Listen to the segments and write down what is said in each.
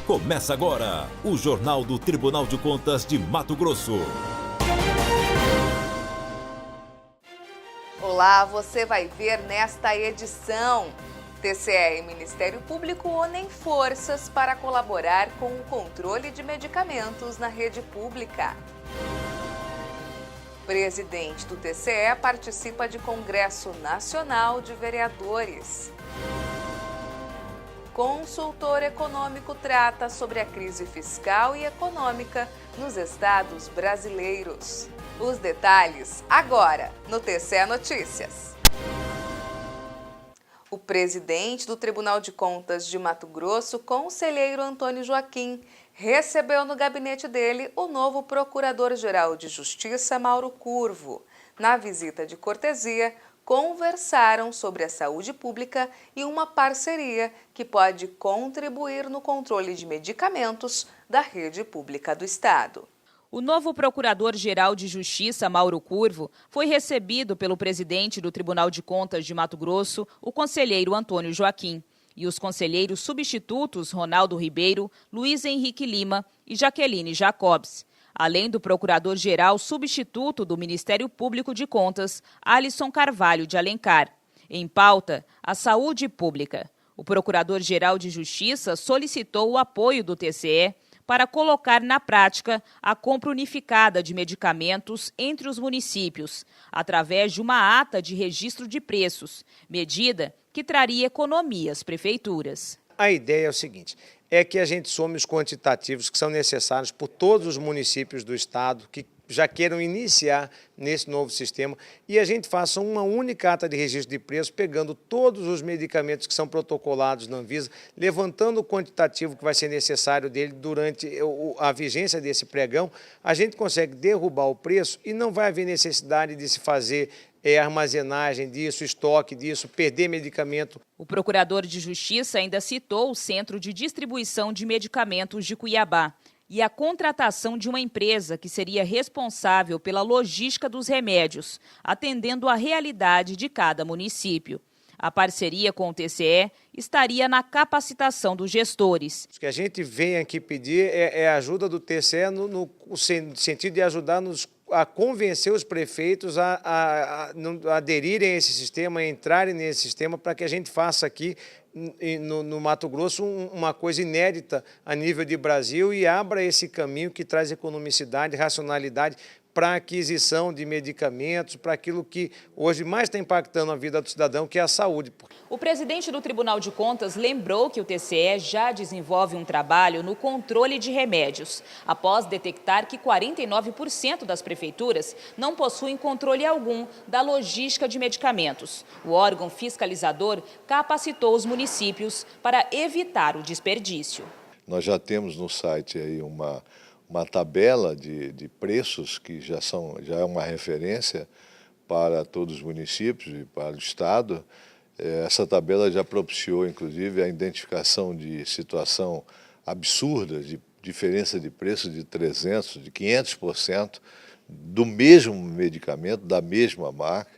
Começa agora o Jornal do Tribunal de Contas de Mato Grosso. Olá, você vai ver nesta edição. TCE e Ministério Público unem forças para colaborar com o controle de medicamentos na rede pública. Presidente do TCE participa de Congresso Nacional de Vereadores. Consultor econômico trata sobre a crise fiscal e econômica nos estados brasileiros. Os detalhes agora no TCE Notícias. O presidente do Tribunal de Contas de Mato Grosso, conselheiro Antônio Joaquim, recebeu no gabinete dele o novo Procurador-Geral de Justiça, Mauro Curvo. Na visita de cortesia, conversaram sobre a saúde pública e uma parceria que pode contribuir no controle de medicamentos da rede pública do Estado. O novo Procurador-Geral de Justiça, Mauro Curvo, foi recebido pelo presidente do Tribunal de Contas de Mato Grosso, o conselheiro Antônio Joaquim, e os conselheiros substitutos Ronaldo Ribeiro, Luiz Henrique Lima e Jaqueline Jacobs, além do Procurador-Geral substituto do Ministério Público de Contas, Alisson Carvalho de Alencar. Em pauta, a saúde pública. O Procurador-Geral de Justiça solicitou o apoio do TCE para colocar na prática a compra unificada de medicamentos entre os municípios, através de uma ata de registro de preços, medida que traria economia às prefeituras. A ideia é o seguinte, é que a gente some os quantitativos que são necessários por todos os municípios do estado que já queiram iniciar nesse novo sistema e a gente faça uma única ata de registro de preços, pegando todos os medicamentos que são protocolados na Anvisa, levantando o quantitativo que vai ser necessário dele durante a vigência desse pregão, a gente consegue derrubar o preço e não vai haver necessidade de se fazer armazenagem disso, estoque disso, perder medicamento. O procurador de Justiça ainda citou o Centro de Distribuição de Medicamentos de Cuiabá e a contratação de uma empresa que seria responsável pela logística dos remédios, atendendo à realidade de cada município. A parceria com o TCE estaria na capacitação dos gestores. O que a gente vem aqui pedir é a ajuda do TCE no sentido de ajudar-nos a convencer os prefeitos a aderirem a esse sistema, a entrarem nesse sistema, para que a gente faça aqui no Mato Grosso uma coisa inédita a nível de Brasil e abra esse caminho que traz economicidade, racionalidade para a aquisição de medicamentos, para aquilo que hoje mais está impactando a vida do cidadão, que é a saúde. O presidente do Tribunal de Contas lembrou que o TCE já desenvolve um trabalho no controle de remédios, após detectar que 49% das prefeituras não possuem controle algum da logística de medicamentos. O órgão fiscalizador capacitou os municípios para evitar o desperdício. Nós já temos no site aí uma tabela de preços que já é uma referência para todos os municípios e para o Estado. Essa tabela já propiciou, inclusive, a identificação de situação absurda, de diferença de preço de 300%, de 500% do mesmo medicamento, da mesma marca.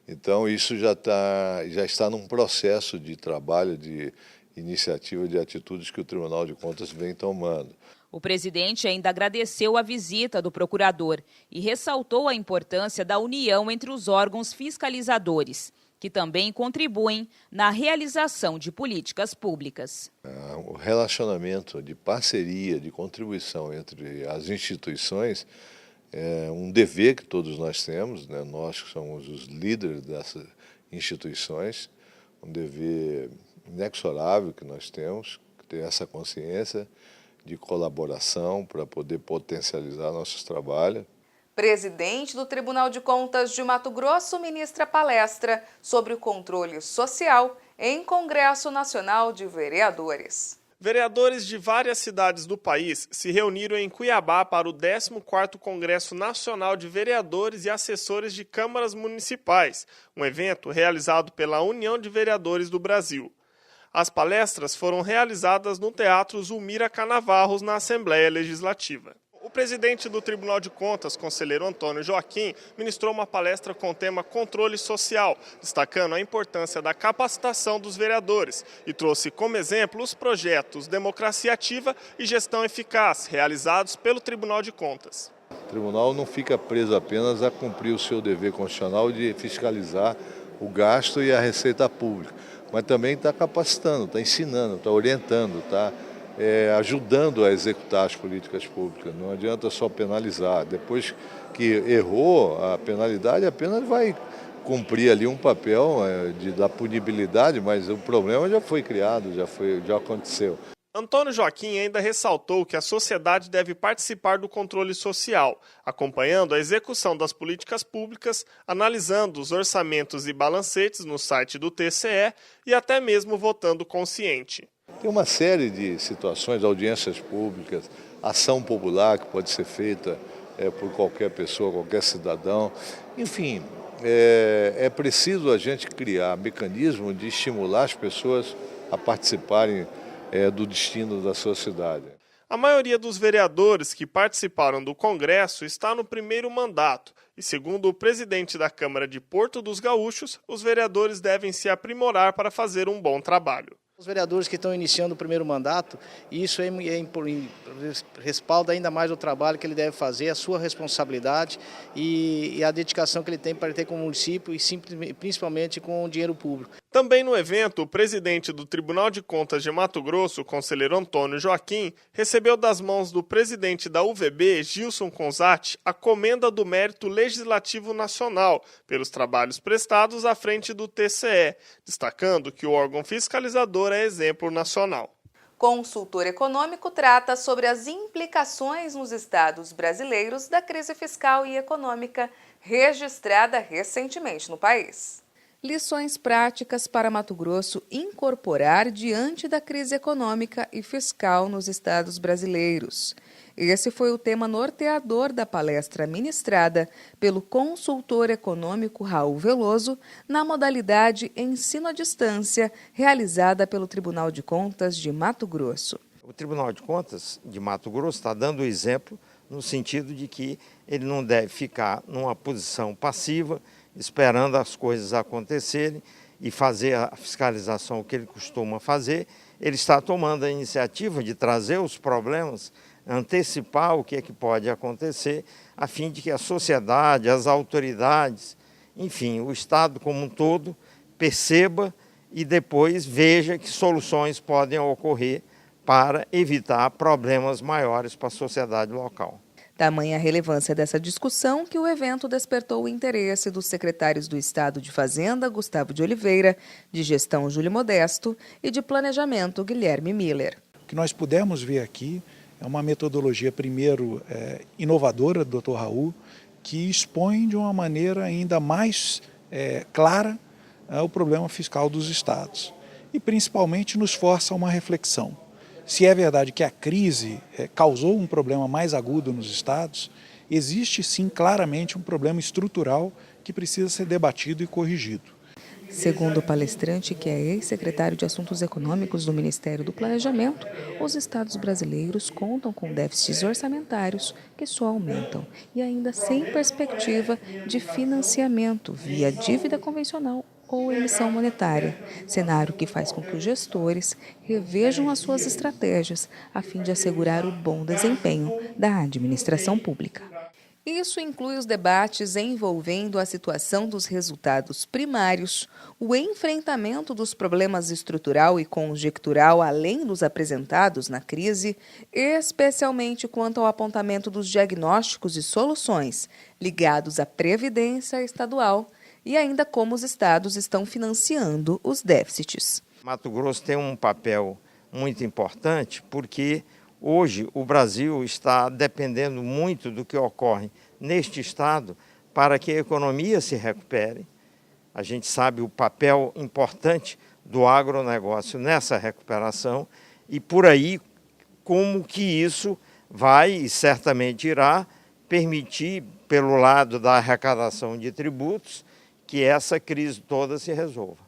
Então, isso já está num processo de trabalho, de iniciativa, de atitudes que o Tribunal de Contas vem tomando. O presidente ainda agradeceu a visita do procurador e ressaltou a importância da união entre os órgãos fiscalizadores, que também contribuem na realização de políticas públicas. O relacionamento de parceria, de contribuição entre as instituições é um dever que todos nós temos, né? Nós que somos os líderes dessas instituições, um dever inexorável que nós temos, ter essa consciência de colaboração para poder potencializar nossos trabalhos. Presidente do Tribunal de Contas de Mato Grosso ministra palestra sobre o controle social em Congresso Nacional de Vereadores. Vereadores de várias cidades do país se reuniram em Cuiabá para o 14º Congresso Nacional de Vereadores e Assessores de Câmaras Municipais, um evento realizado pela União de Vereadores do Brasil. As palestras foram realizadas no Teatro Zulmira Canavarros, na Assembleia Legislativa. O presidente do Tribunal de Contas, conselheiro Antônio Joaquim, ministrou uma palestra com o tema Controle Social, destacando a importância da capacitação dos vereadores e trouxe como exemplo os projetos Democracia Ativa e Gestão Eficaz, realizados pelo Tribunal de Contas. O tribunal não fica preso apenas a cumprir o seu dever constitucional de fiscalizar o gasto e a receita pública, mas também está capacitando, está ensinando, está orientando, está ajudando a executar as políticas públicas. Não adianta só penalizar. Depois que errou a penalidade, apenas vai cumprir ali um papel da punibilidade, mas o problema já foi criado, já aconteceu. Antônio Joaquim ainda ressaltou que a sociedade deve participar do controle social, acompanhando a execução das políticas públicas, analisando os orçamentos e balancetes no site do TCE e até mesmo votando consciente. Tem uma série de situações, audiências públicas, ação popular que pode ser feita por qualquer pessoa, qualquer cidadão. Enfim, é preciso a gente criar mecanismo de estimular as pessoas a participarem do destino da sua cidade. A maioria dos vereadores que participaram do Congresso está no primeiro mandato e, segundo o presidente da Câmara de Porto dos Gaúchos, os vereadores devem se aprimorar para fazer um bom trabalho. Os vereadores que estão iniciando o primeiro mandato, isso respalda ainda mais o trabalho que ele deve fazer, a sua responsabilidade e a dedicação que ele tem para ter com o município e principalmente com o dinheiro público. Também no evento, o presidente do Tribunal de Contas de Mato Grosso, o conselheiro Antônio Joaquim, recebeu das mãos do presidente da UVB, Gilson Consati, a Comenda do Mérito Legislativo Nacional pelos trabalhos prestados à frente do TCE, destacando que o órgão fiscalizador é exemplo nacional. Consultor econômico trata sobre as implicações nos estados brasileiros da crise fiscal e econômica registrada recentemente no país. Lições práticas para Mato Grosso incorporar diante da crise econômica e fiscal nos estados brasileiros. Esse foi o tema norteador da palestra ministrada pelo consultor econômico Raul Veloso na modalidade Ensino à Distância, realizada pelo Tribunal de Contas de Mato Grosso. O Tribunal de Contas de Mato Grosso está dando o exemplo no sentido de que ele não deve ficar numa posição passiva, esperando as coisas acontecerem e fazer a fiscalização que ele costuma fazer. Ele está tomando a iniciativa de trazer os problemas, antecipar o que é que pode acontecer, a fim de que a sociedade, as autoridades, enfim, o Estado como um todo, perceba e depois veja que soluções podem ocorrer para evitar problemas maiores para a sociedade local. Tamanha a relevância dessa discussão que o evento despertou o interesse dos secretários do Estado de Fazenda, Gustavo de Oliveira, de Gestão, Júlio Modesto, e de Planejamento, Guilherme Miller. O que nós pudemos ver aqui é uma metodologia, primeiro, inovadora do Dr. Raul, que expõe de uma maneira ainda mais clara o problema fiscal dos estados. E, principalmente, nos força a uma reflexão. Se é verdade que a crise causou um problema mais agudo nos estados, existe sim claramente um problema estrutural que precisa ser debatido e corrigido. Segundo o palestrante, que é ex-secretário de Assuntos Econômicos do Ministério do Planejamento, os estados brasileiros contam com déficits orçamentários que só aumentam e ainda sem perspectiva de financiamento via dívida convencional ou emissão monetária, cenário que faz com que os gestores revejam as suas estratégias a fim de assegurar o bom desempenho da administração pública. Isso inclui os debates envolvendo a situação dos resultados primários, o enfrentamento dos problemas estrutural e conjectural além dos apresentados na crise, especialmente quanto ao apontamento dos diagnósticos e soluções ligados à previdência estadual e ainda como os estados estão financiando os déficits. Mato Grosso tem um papel muito importante porque hoje o Brasil está dependendo muito do que ocorre neste estado para que a economia se recupere. A gente sabe o papel importante do agronegócio nessa recuperação e por aí como que isso vai e certamente irá permitir, pelo lado da arrecadação de tributos, que essa crise toda se resolva.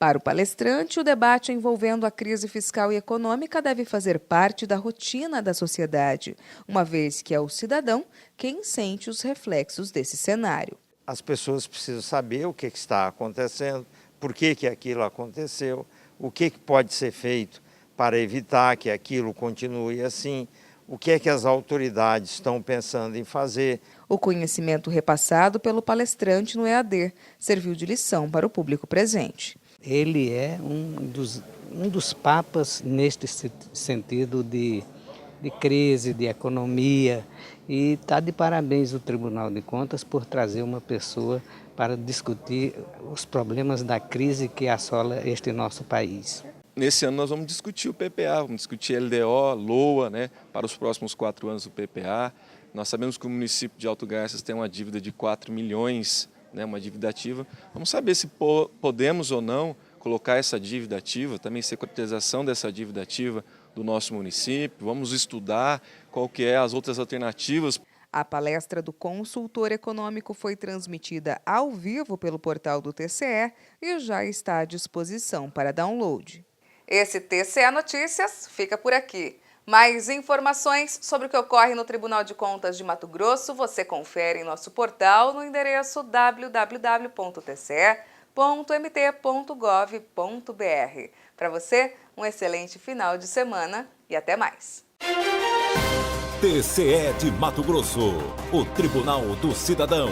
Para o palestrante, o debate envolvendo a crise fiscal e econômica deve fazer parte da rotina da sociedade, uma vez que é o cidadão quem sente os reflexos desse cenário. As pessoas precisam saber o que está acontecendo, por que aquilo aconteceu, o que pode ser feito para evitar que aquilo continue assim, o que é que as autoridades estão pensando em fazer. O conhecimento repassado pelo palestrante no EAD serviu de lição para o público presente. Ele é um dos papas neste sentido de crise, de economia, e está de parabéns o Tribunal de Contas por trazer uma pessoa para discutir os problemas da crise que assola este nosso país. Nesse ano nós vamos discutir o PPA, vamos discutir LDO, LOA, para os próximos 4 anos do PPA. Nós sabemos que o município de Alto Garças tem uma dívida de 4 milhões, uma dívida ativa. Vamos saber se podemos ou não colocar essa dívida ativa, também securitização dessa dívida ativa do nosso município. Vamos estudar qual que é as outras alternativas. A palestra do consultor econômico foi transmitida ao vivo pelo portal do TCE e já está à disposição para download. Esse TCE Notícias fica por aqui. Mais informações sobre o que ocorre no Tribunal de Contas de Mato Grosso você confere em nosso portal no endereço www.tce.mt.gov.br. Para você, um excelente final de semana e até mais. TCE de Mato Grosso, o Tribunal do Cidadão.